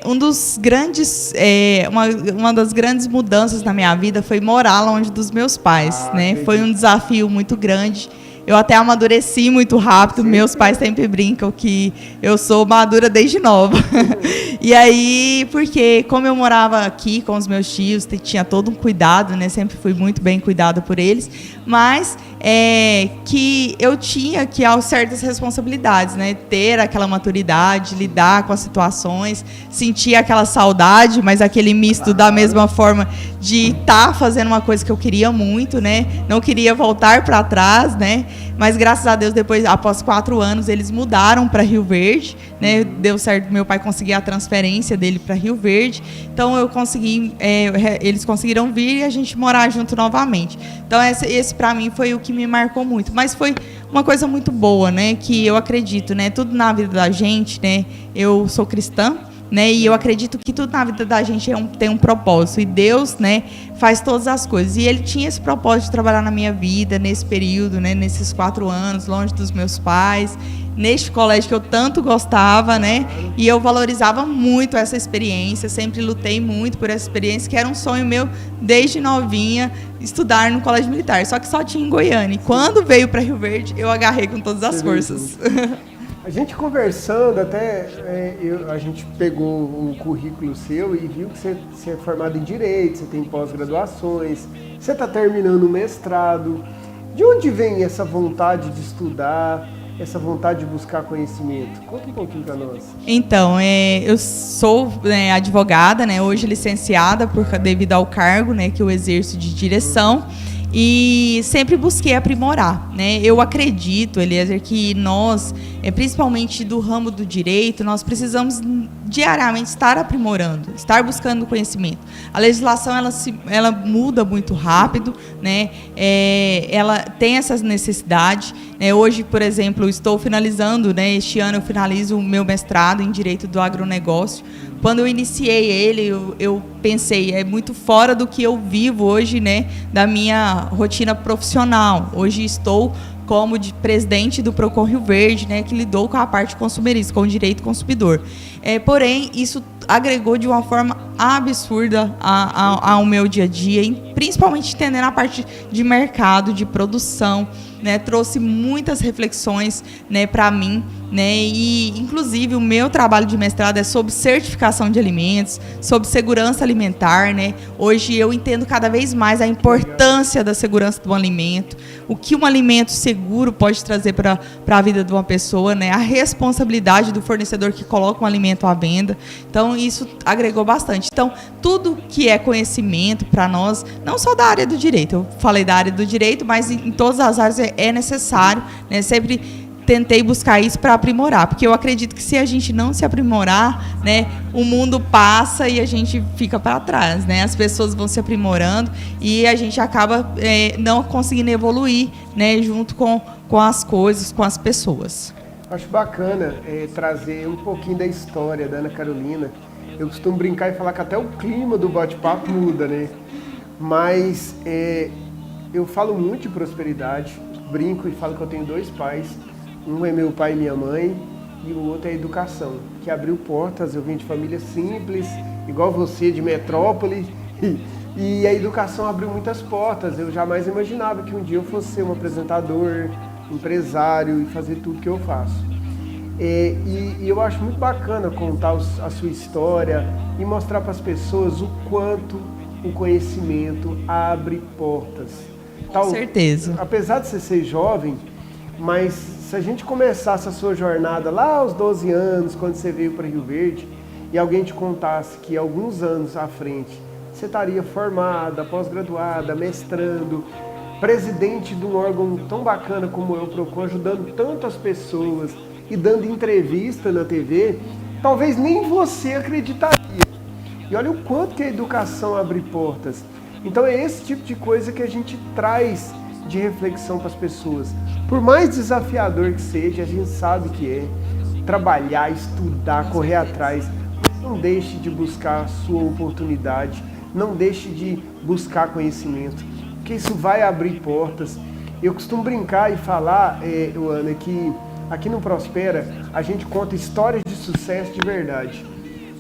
Uma das grandes mudanças na minha vida foi morar longe dos meus pais, né? Entendi. Foi um desafio muito grande. Eu até amadureci muito rápido. Sim. Meus pais sempre brincam que eu sou madura desde nova. E aí, porque como eu morava aqui com os meus tios, tinha todo um cuidado, né? Sempre fui muito bem cuidada por eles. Mas que eu tinha que certas responsabilidades, né? Ter aquela maturidade, lidar com as situações, sentir aquela saudade, mas aquele misto da mesma forma de estar fazendo uma coisa que eu queria muito, né? Não queria voltar para trás, né? Mas graças a Deus, depois, após 4 anos, eles mudaram para Rio Verde, né? Deu certo, meu pai conseguiu a transferência dele para Rio Verde, então eu consegui, eles conseguiram vir e a gente morar junto novamente. Então esse para mim foi o que me marcou muito, mas foi uma coisa muito boa, né? Que eu acredito, né? Tudo na vida da gente, né? Eu sou cristã, né? E eu acredito que tudo na vida da gente tem um propósito. E Deus, né, faz todas as coisas. E Ele tinha esse propósito de trabalhar na minha vida, nesse período, né, nesses 4 anos, longe dos meus pais, neste colégio que eu tanto gostava, né? E eu valorizava muito essa experiência, sempre lutei muito por essa experiência, que era um sonho meu desde novinha, estudar no colégio militar. Só que só tinha em Goiânia. E quando veio para Rio Verde, eu agarrei com todas as forças. A gente conversando, até a gente pegou o currículo seu e viu que você é formado em Direito, você tem pós-graduações, você está terminando o mestrado. De onde vem essa vontade de estudar, essa vontade de buscar conhecimento? Conta um pouquinho para nós. Então, eu sou advogada, né, hoje licenciada devido ao cargo, né, que eu exerço de direção. E sempre busquei aprimorar, né? Eu acredito, Eliezer, que nós, principalmente do ramo do direito, nós precisamos diariamente estar aprimorando, estar buscando conhecimento. A legislação ela muda muito rápido, né? Ela tem essa necessidade. Hoje, por exemplo, eu estou finalizando, né? Este ano eu finalizo o meu mestrado em Direito do Agronegócio. Quando eu iniciei ele, eu pensei, é muito fora do que eu vivo hoje, né, da minha rotina profissional. Hoje estou como presidente do Procon Rio Verde, né, que lidou com a parte consumerista, com o direito consumidor. Porém, isso agregou de uma forma absurda ao meu dia a dia, principalmente entendendo a parte de mercado, de produção, né, trouxe muitas reflexões, né, para mim, né, e inclusive o meu trabalho de mestrado é sobre certificação de alimentos, sobre segurança alimentar, né. Hoje eu entendo cada vez mais a importância da segurança do alimento, o que um alimento seguro pode trazer para a vida de uma pessoa, né, a responsabilidade do fornecedor que coloca um alimento à venda. Então isso agregou bastante. Então tudo que é conhecimento para nós, não só da área do direito, eu falei da área do direito, mas em todas as áreas é necessário, né, sempre tentei buscar isso para aprimorar, porque eu acredito que se a gente não se aprimorar, né, o mundo passa e a gente fica para trás, né? As pessoas vão se aprimorando e a gente acaba não conseguindo evoluir, né, junto com as coisas, com as pessoas. Acho bacana trazer um pouquinho da história da Ana Carolina. Eu costumo brincar e falar que até o clima do bate-papo muda, né? Mas eu falo muito de prosperidade, brinco e falo que eu tenho 2 pais. Um é meu pai e minha mãe, e o outro é a educação, que abriu portas. Eu vim de família simples, igual você, de metrópole, e a educação abriu muitas portas. Eu jamais imaginava que um dia eu fosse ser um apresentador, empresário e fazer tudo que eu faço. E eu acho muito bacana contar a sua história e mostrar para as pessoas o quanto o conhecimento abre portas. Com certeza. Apesar de você ser jovem, mas se a gente começasse a sua jornada lá aos 12 anos, quando você veio para Rio Verde, e alguém te contasse que alguns anos à frente você estaria formada, pós-graduada, mestrando, presidente de um órgão tão bacana como eu, Procon, ajudando tantas pessoas e dando entrevista na TV, talvez nem você acreditaria. E olha o quanto que a educação abre portas. Então é esse tipo de coisa que a gente traz de reflexão para as pessoas. Por mais desafiador que seja, a gente sabe que é trabalhar, estudar, correr atrás. Não deixe de buscar a sua oportunidade, não deixe de buscar conhecimento, porque isso vai abrir portas. Eu costumo brincar e falar, Ana, que aqui no Prospera a gente conta histórias de sucesso de verdade.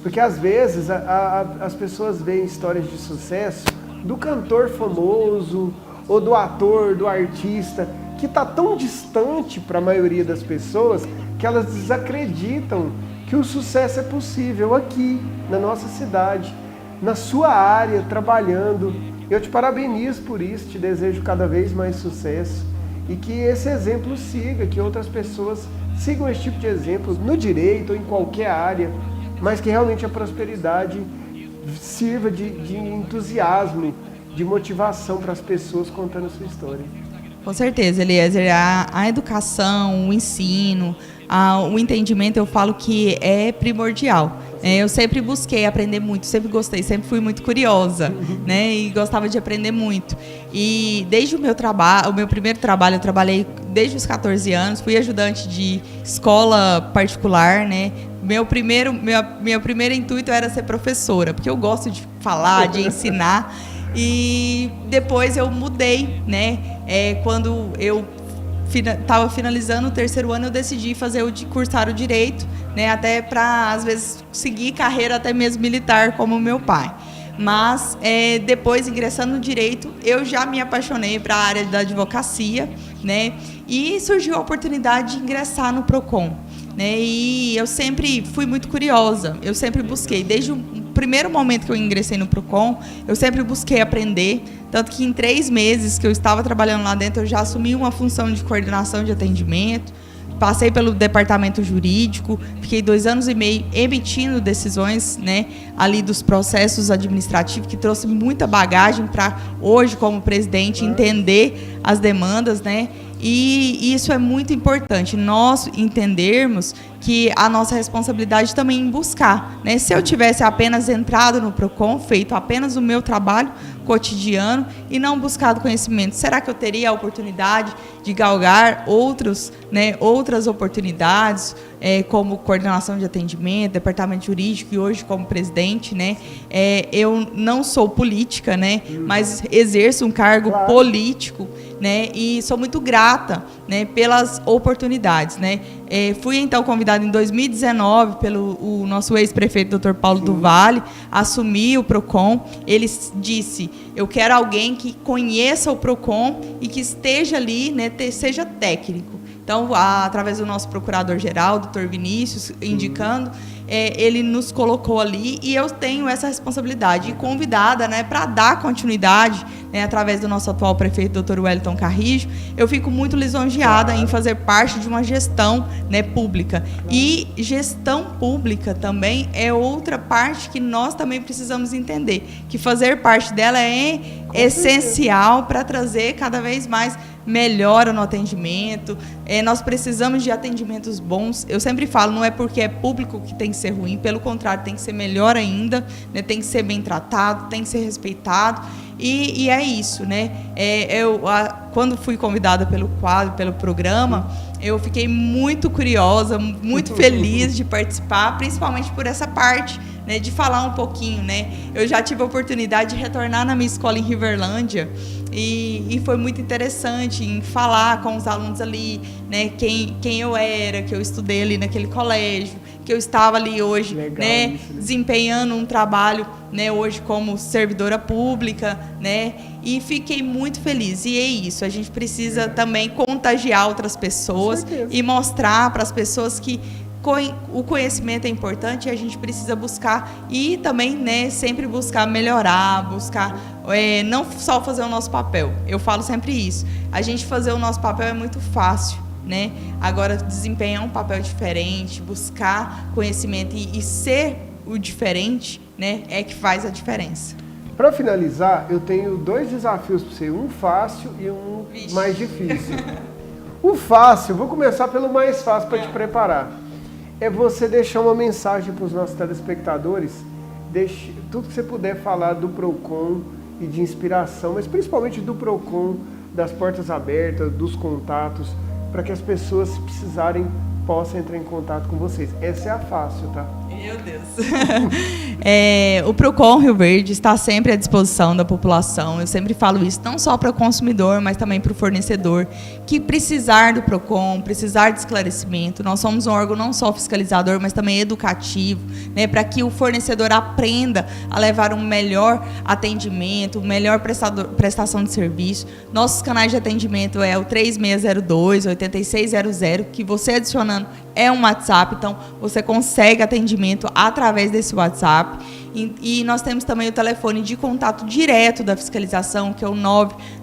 Porque às vezes as pessoas veem histórias de sucesso do cantor famoso ou do ator, do artista, que está tão distante para a maioria das pessoas que elas desacreditam que o sucesso é possível aqui, na nossa cidade, na sua área, trabalhando. Eu te parabenizo por isso, te desejo cada vez mais sucesso e que esse exemplo siga, que outras pessoas sigam esse tipo de exemplo no direito ou em qualquer área, mas que realmente a prosperidade sirva de entusiasmo, de motivação para as pessoas contando a sua história. Com certeza, Eliezer, a educação, o ensino, o entendimento, eu falo que é primordial. Eu sempre busquei aprender muito, sempre gostei, sempre fui muito curiosa, né? E gostava de aprender muito. E desde o meu primeiro trabalho, eu trabalhei desde os 14 anos, fui ajudante de escola particular, né? meu primeiro intuito era ser professora, porque eu gosto de falar, de ensinar. E depois eu mudei, né? Quando eu estava finalizando o terceiro ano, eu decidi cursar o direito, né? Até para, às vezes, seguir carreira até mesmo militar, como o meu pai. Mas, depois, ingressando no direito, eu já me apaixonei para a área da advocacia, né? E surgiu a oportunidade de ingressar no PROCON, né? E eu sempre fui muito curiosa, eu sempre busquei, desde o primeiro momento que eu ingressei no PROCON, eu sempre busquei aprender, tanto que em 3 meses que eu estava trabalhando lá dentro, eu já assumi uma função de coordenação de atendimento, passei pelo departamento jurídico, fiquei 2 anos e meio emitindo decisões, né, ali dos processos administrativos, que trouxe muita bagagem para hoje, como presidente, entender as demandas, né? E isso é muito importante, nós entendermos que a nossa responsabilidade também em buscar, né? Se eu tivesse apenas entrado no PROCON, feito apenas o meu trabalho cotidiano e não buscado conhecimento, será que eu teria a oportunidade de galgar outras oportunidades, como coordenação de atendimento, departamento jurídico e hoje como presidente, né? Eu não sou política, né? Mas exerço um cargo político, né? E sou muito grata, né, pelas oportunidades, né? Fui então convidada em 2019 pelo nosso ex-prefeito Dr. Paulo do Vale, assumir o PROCON. Ele disse: eu quero alguém que conheça o PROCON e que esteja ali, né, seja técnico. Então, através do nosso procurador-geral, Dr. Vinícius, indicando, ele nos colocou ali e eu tenho essa responsabilidade. E convidada, né, para dar continuidade, né, através do nosso atual prefeito, Dr. Wellington Carrijo, eu fico muito lisonjeada em fazer parte de uma gestão, né, pública. E gestão pública também é outra parte que nós também precisamos entender, que fazer parte dela é essencial para trazer cada vez mais melhora no atendimento. Nós precisamos de atendimentos bons. Eu sempre falo, não é porque é público que tem que ser ruim, pelo contrário, tem que ser melhor ainda, né? Tem que ser bem tratado, tem que ser respeitado. E é isso, né? Quando fui convidada pelo quadro, pelo programa, eu fiquei muito curiosa, muito feliz de participar, principalmente por essa parte, né, de falar um pouquinho, né? Eu já tive a oportunidade de retornar na minha escola em Riverlândia e foi muito interessante em falar com os alunos ali, né, quem eu era, que eu estudei ali naquele colégio, que eu estava ali hoje, né, desempenhando um trabalho, né, hoje como servidora pública, né, e fiquei muito feliz. E é isso, a gente precisa também contagiar outras pessoas e mostrar para as pessoas que o conhecimento é importante e a gente precisa buscar e também, né, sempre buscar melhorar, buscar não só fazer o nosso papel. Eu falo sempre isso. A gente fazer o nosso papel é muito fácil, né? Agora, desempenhar um papel diferente, buscar conhecimento e ser o diferente, né, é que faz a diferença. Para finalizar, eu tenho 2 desafios para você, um fácil e um mais difícil. O fácil, vou começar pelo mais fácil para te preparar. É você deixar uma mensagem para os nossos telespectadores, tudo que você puder falar do PROCON e de inspiração, mas principalmente do PROCON, das portas abertas, dos contatos, para que as pessoas, se precisarem, possam entrar em contato com vocês. Essa é a fácil, tá? Meu Deus. O PROCON Rio Verde está sempre à disposição da população. Eu sempre falo isso, não só para o consumidor, mas também para o fornecedor, que precisar do PROCON, precisar de esclarecimento. Nós somos um órgão não só fiscalizador, mas também educativo, né, para que o fornecedor aprenda a levar um melhor atendimento, melhor prestação de serviço. Nossos canais de atendimento é o 3602-8600, que você adicionando é um WhatsApp, então você consegue atendimento através desse WhatsApp. E nós temos também o telefone de contato direto da fiscalização, que é o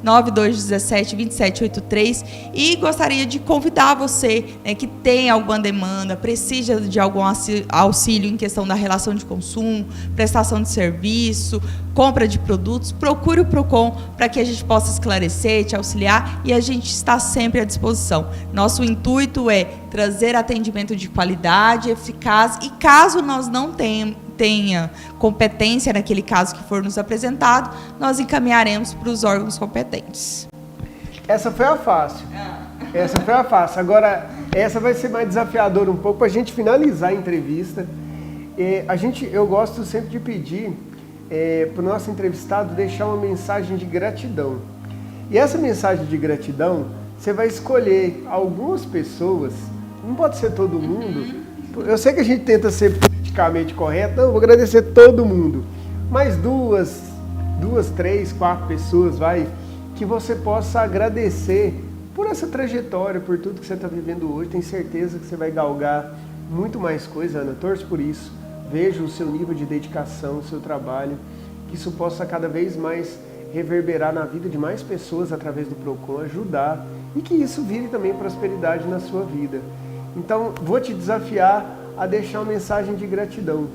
99217-2783. E gostaria de convidar você, né, que tem alguma demanda, precisa de algum auxílio em questão da relação de consumo, prestação de serviço, compra de produtos, procure o PROCON para que a gente possa esclarecer, te auxiliar, e a gente está sempre à disposição. Nosso intuito é trazer atendimento de qualidade, eficaz, e caso nós não tenha competência naquele caso que for nos apresentado, nós encaminharemos para os órgãos competentes. Essa foi a fácil. Essa foi a fácil. Agora, Essa vai ser mais desafiadora um pouco para a gente finalizar a entrevista. Eu gosto sempre de pedir para o nosso entrevistado deixar uma mensagem de gratidão. E essa mensagem de gratidão, você vai escolher algumas pessoas, não pode ser todo mundo. Eu sei que a gente tenta ser politicamente correto, não, vou agradecer todo mundo. Mas duas, 3, 4 pessoas, que você possa agradecer por essa trajetória, por tudo que você está vivendo hoje. Tenho certeza que você vai galgar muito mais coisa, Ana. Torço por isso. Vejo o seu nível de dedicação, o seu trabalho, que isso possa cada vez mais reverberar na vida de mais pessoas através do PROCON, ajudar, e que isso vire também prosperidade na sua vida. Então, vou te desafiar a deixar uma mensagem de gratidão.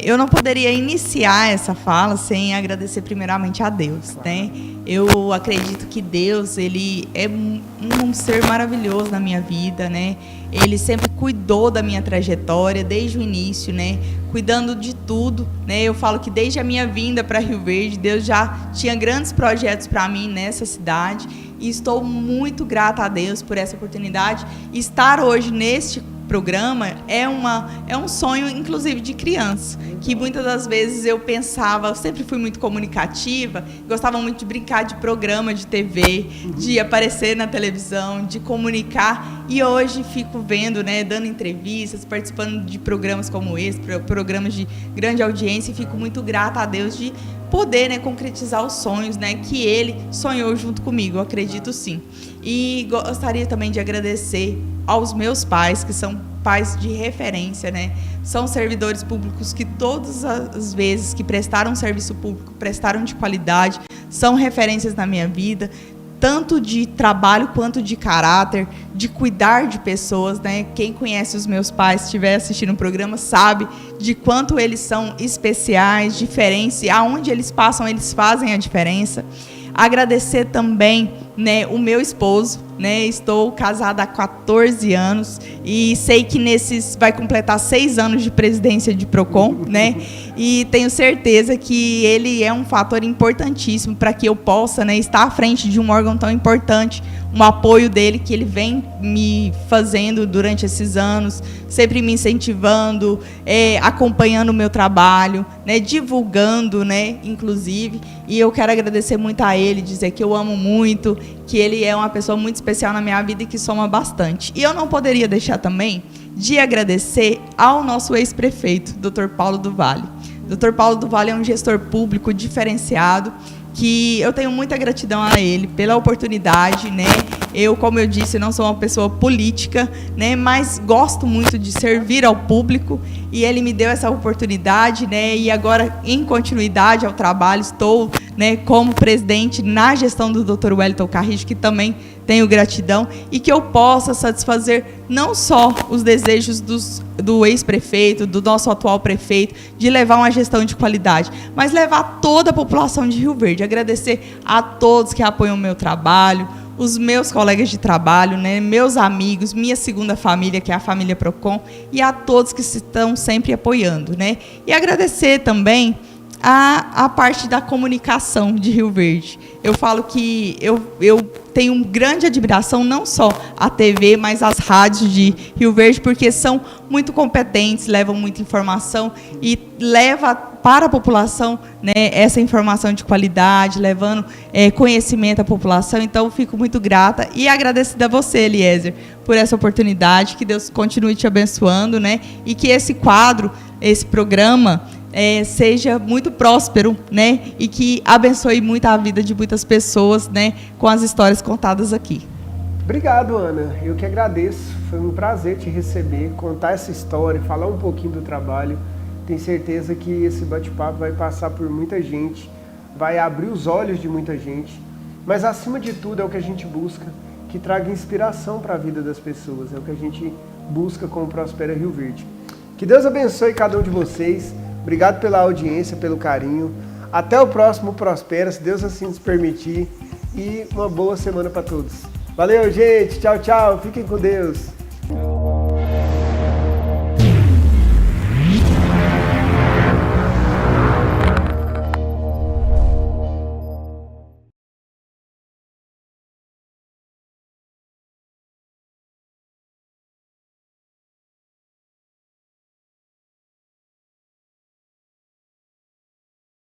Eu não poderia iniciar essa fala sem agradecer primeiramente a Deus, né? Eu acredito que Deus, Ele é um ser maravilhoso na minha vida, né? Ele sempre cuidou da minha trajetória desde o início, né? Cuidando de tudo, né? Eu falo que desde a minha vinda para Rio Verde, Deus já tinha grandes projetos para mim nessa cidade, e estou muito grata a Deus por essa oportunidade. Estar hoje neste programa é um sonho, inclusive, de criança, que muitas das vezes eu pensava, eu sempre fui muito comunicativa, gostava muito de brincar de programa de TV, de aparecer na televisão, de comunicar, e hoje fico vendo, né, dando entrevistas, participando de programas como esse, programas de grande audiência, e fico muito grata a Deus de poder, né, concretizar os sonhos, né, que Ele sonhou junto comigo, eu acredito sim. E gostaria também de agradecer aos meus pais, que são pais de referência, né? São servidores públicos que todas as vezes que prestaram serviço público, prestaram de qualidade, são referências na minha vida, tanto de trabalho quanto de caráter, de cuidar de pessoas, né? Quem conhece os meus pais, estiver assistindo o programa, sabe de quanto eles são especiais, diferentes, e aonde eles passam, eles fazem a diferença. Agradecer também, né, o meu esposo, né? Estou casada há 14 anos e sei que vai completar 6 anos de presidência de PROCON, né? E tenho certeza que ele é um fator importantíssimo para que eu possa, né, estar à frente de um órgão tão importante. Um apoio dele que ele vem me fazendo durante esses anos, sempre me incentivando, acompanhando o meu trabalho, né, divulgando, né, inclusive. E eu quero agradecer muito a ele, dizer que eu amo muito, que ele é uma pessoa muito especial na minha vida e que soma bastante. E eu não poderia deixar também de agradecer ao nosso ex-prefeito, Dr. Paulo do Vale. Dr. Paulo do Vale é um gestor público diferenciado, que eu tenho muita gratidão a ele pela oportunidade, né? Eu, como eu disse, não sou uma pessoa política, né? Mas gosto muito de servir ao público, e ele me deu essa oportunidade, né? E agora, em continuidade ao trabalho, estou, né, como presidente na gestão do Dr. Wellington Carrijo, que também tenho gratidão, e que eu possa satisfazer não só os desejos do ex-prefeito, do nosso atual prefeito, de levar uma gestão de qualidade, mas levar toda a população de Rio Verde. Agradecer a todos que apoiam o meu trabalho, os meus colegas de trabalho, né, meus amigos, minha segunda família, que é a família PROCON, e a todos que estão sempre apoiando, né? E agradecer também a parte da comunicação de Rio Verde. Eu falo que eu tenho grande admiração, não só à TV, mas às rádios de Rio Verde, porque são muito competentes, levam muita informação e leva para a população, né, essa informação de qualidade, levando conhecimento à população. Então, eu fico muito grata e agradecida a você, Eliezer, por essa oportunidade. Que Deus continue te abençoando, né, e que esse quadro, esse programa, seja muito próspero, né, e que abençoe muito a vida de muitas pessoas, né, com as histórias contadas aqui. Obrigado, Ana. Eu que agradeço. Foi um prazer te receber, contar essa história, falar um pouquinho do trabalho. Tenho certeza que esse bate-papo vai passar por muita gente, vai abrir os olhos de muita gente, mas acima de tudo é o que a gente busca, que traga inspiração para a vida das pessoas. É o que a gente busca com o Prospera Rio Verde. Que Deus abençoe cada um de vocês. Obrigado pela audiência, pelo carinho. Até o próximo Prospera, se Deus assim nos permitir. E uma boa semana para todos. Valeu, gente. Tchau, tchau. Fiquem com Deus.